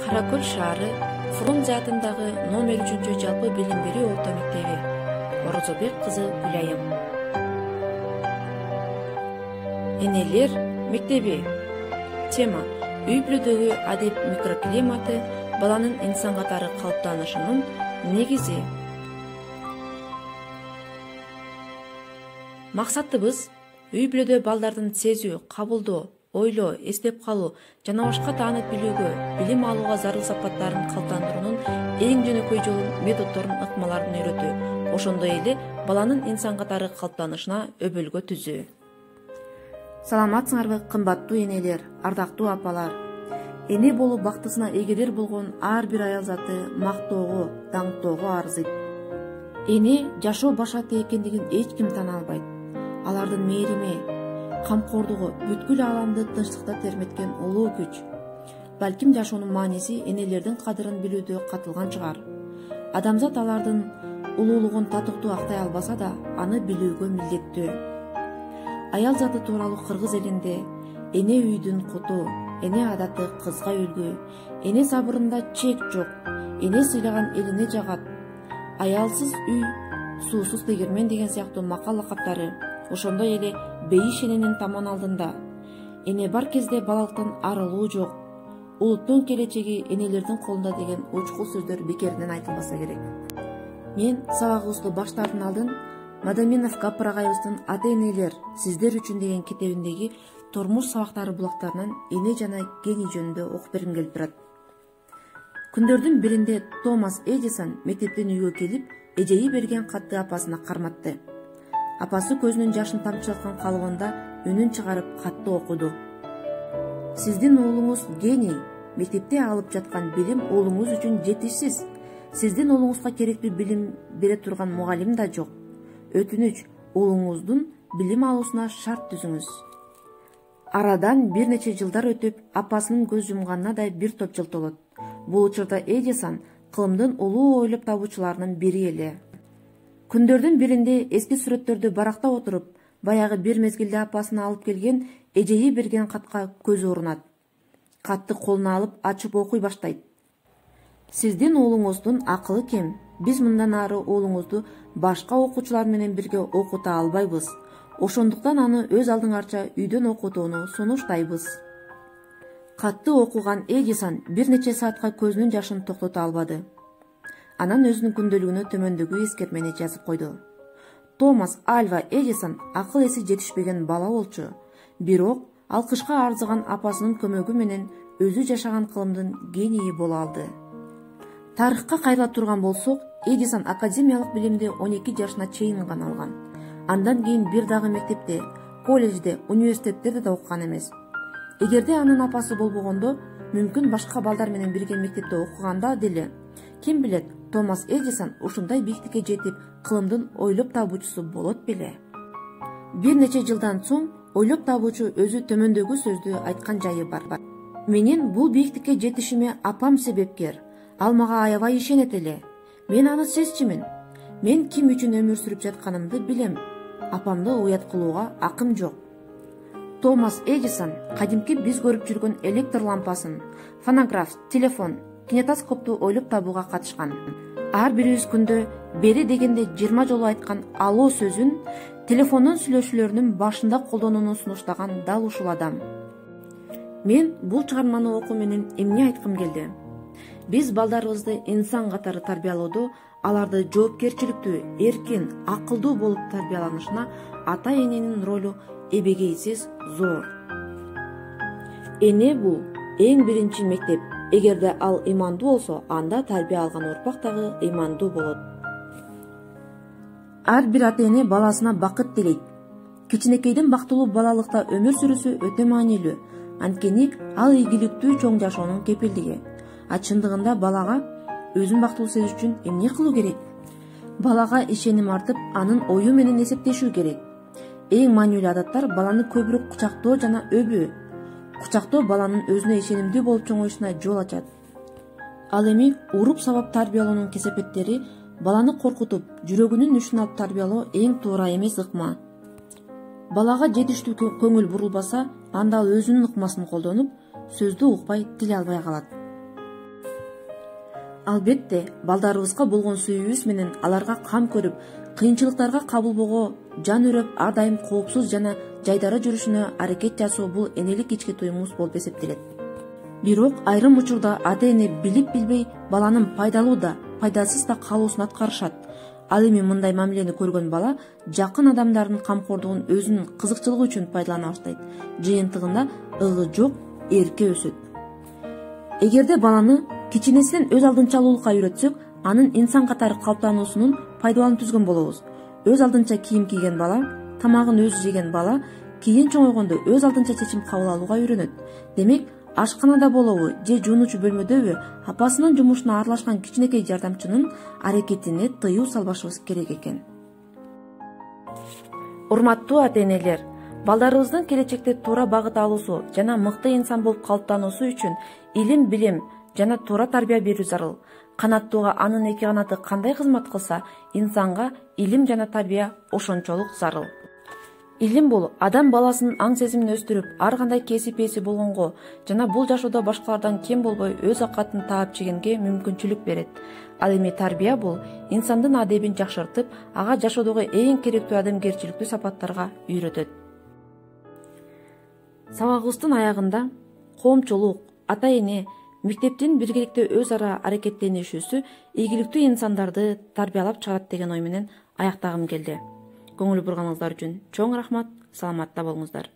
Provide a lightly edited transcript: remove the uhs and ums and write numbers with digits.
Кара Көл шаары Фрунзе атындагы номер 3 жалпы билим берүү орто мектеби. Орозобек кызы Гүлайым. Энелер мектеби. Тема: үй бүлөдөгү адеп микроклиматы баланын инсан катары калыптанышынын негизи. Максатыбыз үй бүлөдө балдардын сезүү, кабылдоо, ойлоо, эстеп калуу жана башка таанып билүүгө, билим алууга зарыл сапаттарын калыптандыруунун эң жөнөкөй жолун, методдорун, ыкмаларын үйрөтүү, ошондой эле баланын инсан катары калыптанышына өбөлгө түзүү. Саламатсыңарбы кымбаттуу энелер, ардактуу апалар. Эне болуу бактысына эгерер болгон ар бир аял заты мактоого, даңктоого арзыйт. Эне жашоо башаты экендигин эч ким тана албайт. Алардын мээрими, камкордугу бүткүл ааламды тынчтыкта терметкен улуу күч. Балким жашоонун мааниси энелердин кадырын билүүдө катылган чыгар. Адамзат алардын улуулугун татыктуу актай албаса да, аны билүүгө милдеттүү. Аял заты тууралуу кыргыз элинде эне үйдүн куту, эне адаты кызга үлгү, эне сабырында чек жок, эне сыйлаган элине жагат, аялсыз үй суусуз тегирмен деген сыяктуу макал лакаптары, ошондой эле бейиш эненин таман алдында. Эне бар кезде балалыктан арылуу жок, улуттун келечеги энелердин колунда деген учкул сөздөр бекеринен айтылбаса керек. Мен сабагыбызды баштаардын алдын Мадаминов Гапар агайыбыздын Ата-энелер сиздер үчүн деген китебиндеги тормуш сабактары булактарынан эне жана гений жөнүндө окуп бергим келип турат. Күндөрдүн биринде Томас Эдисон мектептен үйгө келип, эжеи берген катты апасына карматты. Апасы көзүнүн жашын тамчылаткан калыбында үнүн чыгарып катты окуду. Сиздин уулуңуз гений, мектепте алып жаткан билим уулуңуз үчүн жетишсиз. Сиздин уулуңузга керектүү билим бере турган мугалим да жок. Өтүнүч, уулуңуздун билим алуусуна шарт түзүңүз. Арадан бир нече жылдар өтүп, апасынын көз жумганына да бир топ жыл толот. Бул учурда Эдисон кылымдын улуу ойлоп табуучуларынын бири эле. Күндөрдүн биринде эски сүрөттөрдү барактап отуруп, баягы бир мезгилде апасына алып келген эжеи берген катка көзү урунат. Катты колуна алып ачып окуй баштайт. Сиздин уулуңуздун акылы кем. Биз мындан ары уулуңузду башка окуучулар менен бирге окута албайбыз. Ошондуктан аны өз алдыңарча үйдөн окутууну сунуштайбыз. Катты окуган Эдисон бир нече саатка көзүнүн жашын токтото албады. Анан өзүнүн күндөлүгүнө төмөндөгү эскертмени жазып койду. Томас Альва Эдисон акыл эси жетишпеген бала болчу, бирок алкышка арзыган апасынын көмөгү менен өзү жашаган кылымдын генийи боло алды. Тарыхка кайрыла турган болсок, Эдисон академиялык билимди 12 жашына чейин гана алган. Андан кийин бир дагы мектепте, колледжде, университеттерде да окуган эмес. Эгерде анын апасы болбогондо, мүмкүн башка балдар менен бирге мектепте окуганда деле, ким билет, Томас Эдисон ушундай бийиктикке жетип, кылымдын ойлоп табуучусу болот беле. Бир нече жылдан соң ойлоп табуучу өзү төмөндөгү сөздү айткан жайы бар. Менин бул бийиктикке жетишиме апам себепкер. Ал мага аябай ишенет эле. Мен аны сезчүмүн. Мен ким үчүн өмүр сүрүп жатканымды билем. Апамды уят кылууга акым жок. Томас Эдисон кадимки биз көрүп жүргөн электр лампасын, фонограф, телефон, кинетоскопту ойлоп табууга катышкан. Ар бирибиз күндө бери дегенде 20 жолу айткан алоо сөзүн телефондон сүйлөшүүлөрүнүн башында колдонууну сунуштаган дал ушул адам. Мен бул чыгарманы окуу менен эмне айткым келди? Биз балдарыбызды инсан катары тарбиялоодо аларды жоопкерчиликтүү, эркин, акылдуу болуп тарбияланышына ата-эненин ролу эбегейсиз зор. Эне бул эң биринчи мектеп. Эгерде ал ыймандуу болсо, анда тарбия алган урпак дагы ыймандуу болот. Ар бир ата-эне баласына бакыт тилейт. Кичинекейден бактылуу балалыкта өмүр сүрүүсү өтө маанилүү. Анткени ал ийгиликтүү чоң жашоонун кепилдиги. Чындыгында балага өзүн бактылуу сезүү үчүн эмне кылуу керек? Балага ишеним артып, анын ою менен эсептешүү керек. Эң маанилүү адаттар баланы көбүрөөк кучактоо жана өбүү. Кучактоо баланын өзүнө ишенимдүү болуп чоңоюшуна жол ачат. Ал эми уруп сабап тарбиялоонун кесепеттери баланы коркутуп, жүрөгүнүн үчүн алып тарбиялоо эң туура эмес ыкма. Балага жетиштүү көңүл бурулбаса, анда ал өзүнүн ыкмасын колдонуп, сөздү укпай, тил албай калат. Албетте, балдарыбызга болгон сүйүүбүз менен аларга кам көрүп, кыйынчылыктарга кабылбоого, жан үрөп, ар дайым коопсуз жана жайдара жүрүшүнө аракет жасоо бул энелик ички туюмубуз болуп эсептелет. Бирок айрым учурда ата-эне билип билбей баланын пайдалуу да, пайдасыз да калуусун аткарышат. Ал эми мындай мамилени көргөн бала жакын адамдардын камкордугун өзүнүн кызыкчылыгы үчүн пайдалана баштайт. Жыйынтыгында ыгы жок эрке өсөт. Эгерде баланы кичинесинен өз алдынчалуулукка үйрөтсөк, анын инсан катары калыптануусунун пайдаланып түзгөн болобуз. Өз алдынча кийим кийген бала, тамагын өзү жеген бала кийин чоңойгондо өз алдынча чечим кабыл алууга үйрөнөт. Демек, ашканада болобу же жуунуучу бөлмөдөбү апасынын жумушуна аралашкан кичинекей жардамчынын аракетине тыюу салбашыбыз керек экен. Урматтуу ата-энелер, балдарыбыздын келечекте туура багыт алуусу жана мыкты инсан болуп калыптануусу үчүн илим, билим жана туура тарбия берүү зарыл. Канаттууга анын эки канаты кандай кызмат кылса, инсанга илим жана тарбия ошончолук зарыл. Илим бул адам баласынын аң сезимин өстүрүп, ар кандай кесип ээси болгонго жана бул жашоодо башкалардан кем болбой өз акатын таап жегенге мүмкүнчүлүк берет. Ал эми тарбия бул инсандын адебин жакшыртып, ага жашоодогу эң керектүү адамгерчиликтүү сапаттарга үйрөтөт. Сабагыбыздын аягында коомчулук, ата-эне, мектептин биргеликте өз ара аракеттенишүүсү ийгиликтүү инсандарды тарбиялап чыгарат деген ой менен аяктагым келди. Көңүл бурганыңыздар үчүн чоң рахмат, саламатта болуңуздар.